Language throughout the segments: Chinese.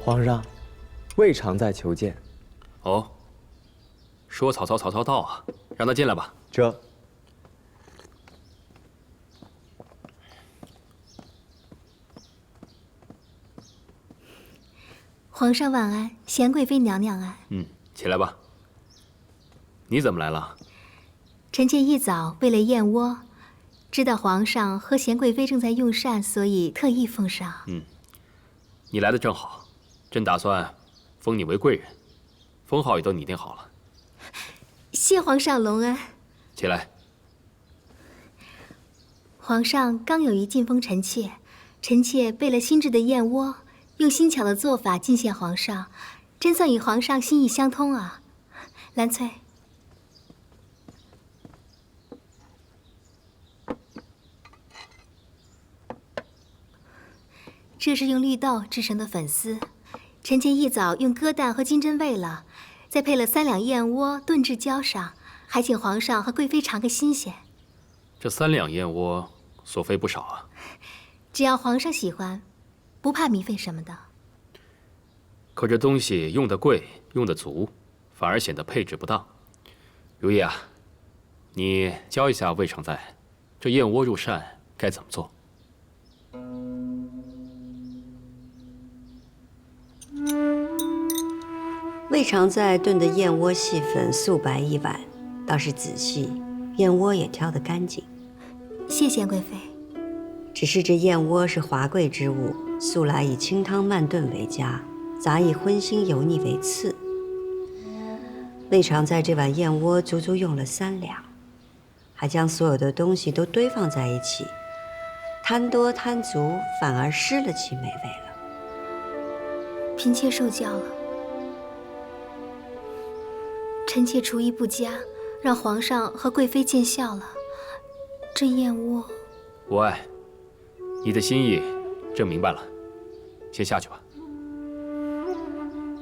皇上，魏常在求见。哦，说曹操，曹操到啊，让他进来吧。这。皇上晚安，贤贵妃娘娘安。起来吧。你怎么来了？臣妾一早为了燕窝，知道皇上和贤贵妃正在用膳，所以特意奉上。你来的正好，朕打算封你为贵人，封号也都拟定好了。谢皇上隆恩。起来。皇上刚有意晋封臣妾，臣妾备了新制的燕窝，用新巧的做法进献皇上，真算与皇上心意相通啊。兰翠。这是用绿豆制成的粉丝，臣妾一早用鸽蛋和金针喂了，再配了3两燕窝炖制浇上，还请皇上和贵妃尝个新鲜。这3两燕窝所费不少啊。只要皇上喜欢，不怕米费什么的。可这东西用得贵，用得足，反而显得配置不当。如意啊，你教一下魏常在，这燕窝入膳该怎么做？魏常在炖的燕窝细粉素白一碗，倒是仔细，燕窝也挑得干净。谢贤贵妃。只是这燕窝是华贵之物，素来以清汤慢炖为佳，杂以荤腥油腻为次。魏常在这碗燕窝足足用了3两，还将所有的东西都堆放在一起，贪多贪足，反而失了其美味了。嫔妾受教了。臣妾厨艺不佳，让皇上和贵妃见笑了。这燕窝，无碍，你的心意，朕明白了。先下去吧。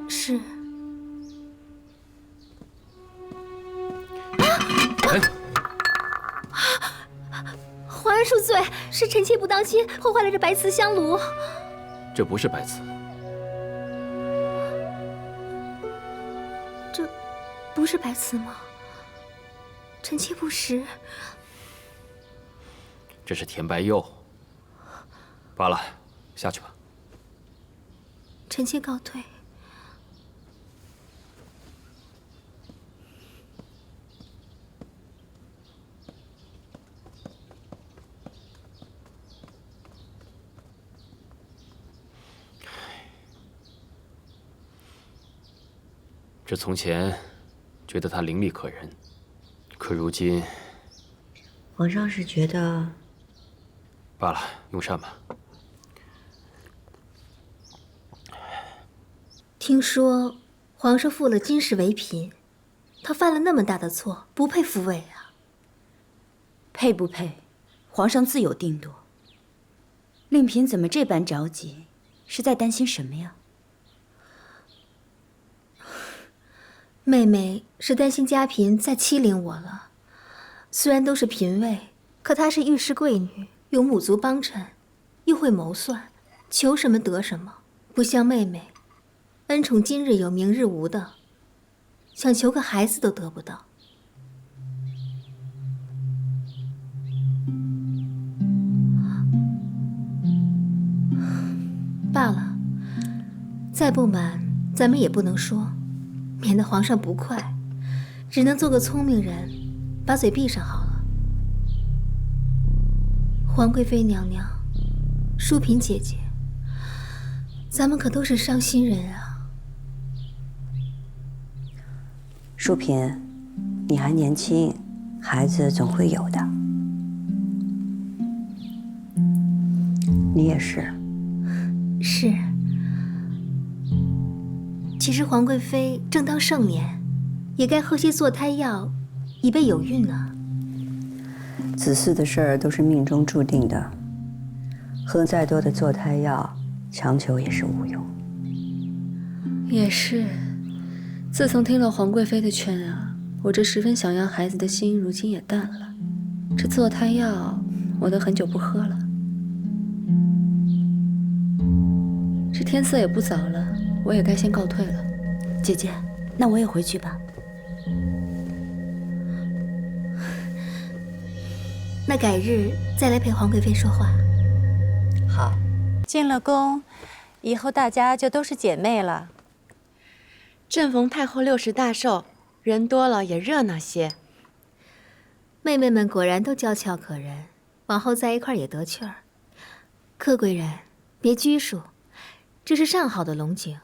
是。皇恩恕罪，是臣妾不当心，破坏了这白瓷香炉。这不是白瓷。这不是白瓷吗？臣妾不识。这是甜白釉。罢了，下去吧。臣妾告退。这从前觉得他伶俐可人，可如今，皇上是觉得……罢了，用膳吧。听说皇上负了金氏为嫔，他犯了那么大的错，不配复位啊。配不配，皇上自有定夺。令嫔怎么这般着急？是在担心什么呀？妹妹是担心家嫔再欺凌我了。虽然都是嫔位，可她是御史贵女，有母族帮衬，又会谋算，求什么得什么，不像妹妹，恩宠今日有明日无的，想求个孩子都得不到。罢了，再不满咱们也不能说，免得皇上不快，只能做个聪明人，把嘴闭上好了。皇贵妃娘娘，淑嫔姐姐，咱们可都是伤心人啊。淑嫔，你还年轻，孩子总会有的。你也是。是。其实皇贵妃正当盛年，也该喝些坐胎药，以备有孕啊。子嗣的事儿都是命中注定的，喝再多的坐胎药，强求也是无用。也是，自从听了皇贵妃的劝啊，我这十分想要孩子的心，如今也淡了。这坐胎药，我都很久不喝了。这天色也不早了，我也该先告退了。姐姐，那我也回去吧。那改日再来陪皇贵妃说话。好，进了宫，以后大家就都是姐妹了。正逢太后60大寿，人多了也热闹些。妹妹们果然都娇俏可人，往后在一块儿也得趣儿。客贵人，别拘束，这是上好的龙井，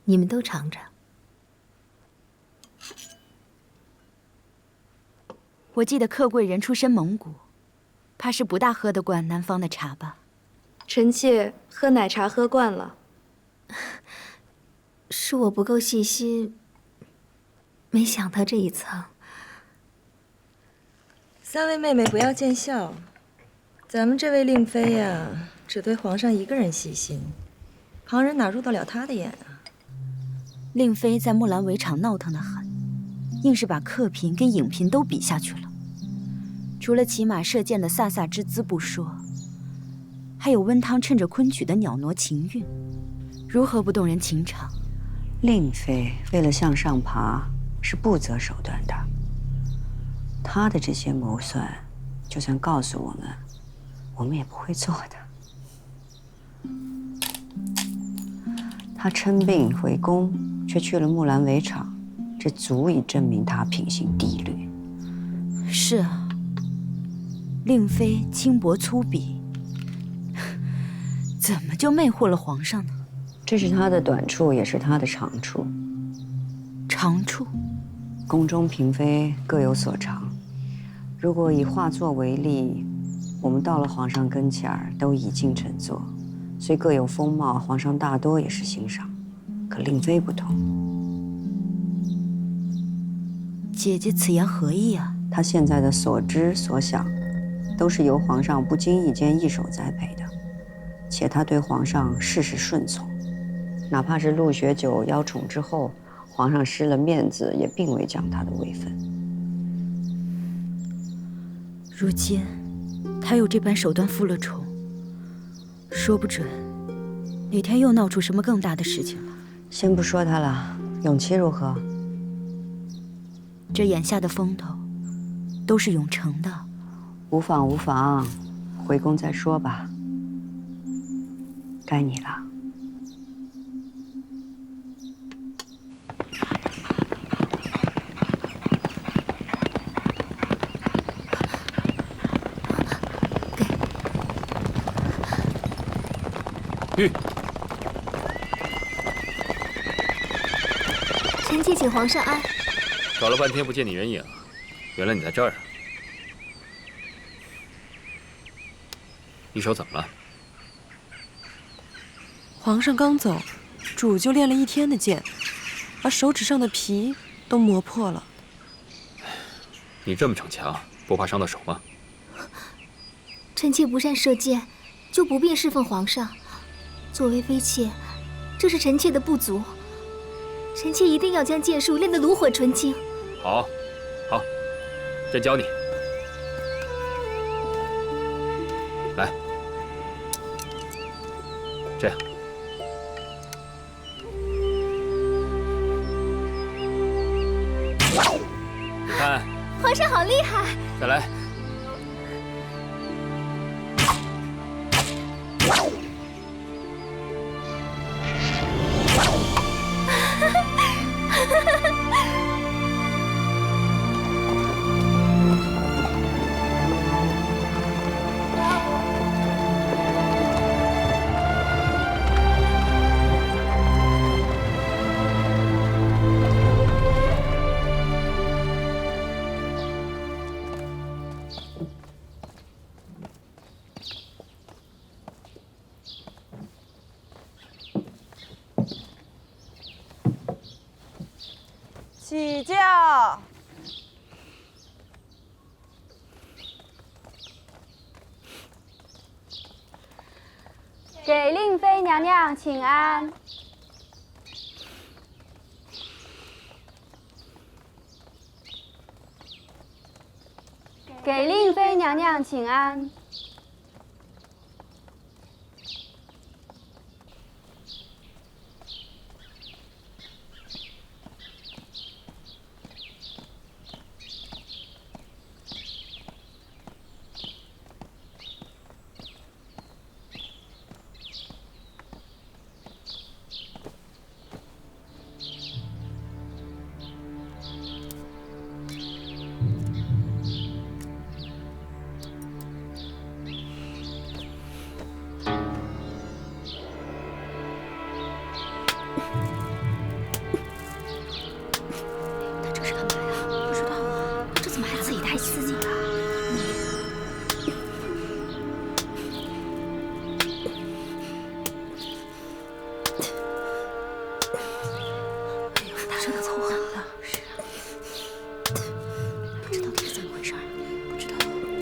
你们都尝尝。我记得客贵人出身蒙古，怕是不大喝得惯南方的茶吧？臣妾喝奶茶喝惯了。是我不够细心，没想到这一层。三位妹妹不要见笑，咱们这位令妃呀，只对皇上一个人细心，旁人哪入得了她的眼啊？令妃在木兰围场闹腾得很，硬是把客嫔跟影嫔都比下去了。除了骑马射箭的飒飒之姿不说，还有温汤趁着昆曲的袅娜情韵，如何不动人情场？令妃为了向上爬，是不择手段的。她的这些谋算，就算告诉我们，我们也不会做的。她称病回宫，却去了木兰围场，这足以证明她品行低劣。是啊，令妃轻薄粗鄙，怎么就魅惑了皇上呢？这是她的短处，也是她的长处。长处，宫中嫔妃各有所长。如果以画作为例，我们到了皇上跟前儿，都已经成作，虽各有风貌，皇上大多也是欣赏。可令妃不同，姐姐此言何意啊？她现在的所知所想，都是由皇上不经意间一手栽培的，且她对皇上事事顺从。哪怕是陆学久邀宠之后，皇上失了面子，也并未降她的位分。如今，他又这般手段复了宠，说不准哪天又闹出什么更大的事情了。先不说他了，永琪如何？这眼下的风头，都是永成的。无妨无妨，回宫再说吧。该你了。玉，臣妾请皇上安。找了半天不见你人影，原来你在这儿啊！你手怎么了？皇上刚走，主就练了一天的剑，把手指上的皮都磨破了。你这么逞强，不怕伤到手吗？臣妾不善射箭，就不便侍奉皇上。作为妃妾，这是臣妾的不足。臣妾一定要将剑术练得炉火纯青。好，好，朕教你。来，这样。你看，皇上好厉害！再来。起轿。给令妃娘娘请安。给令妃娘娘请安。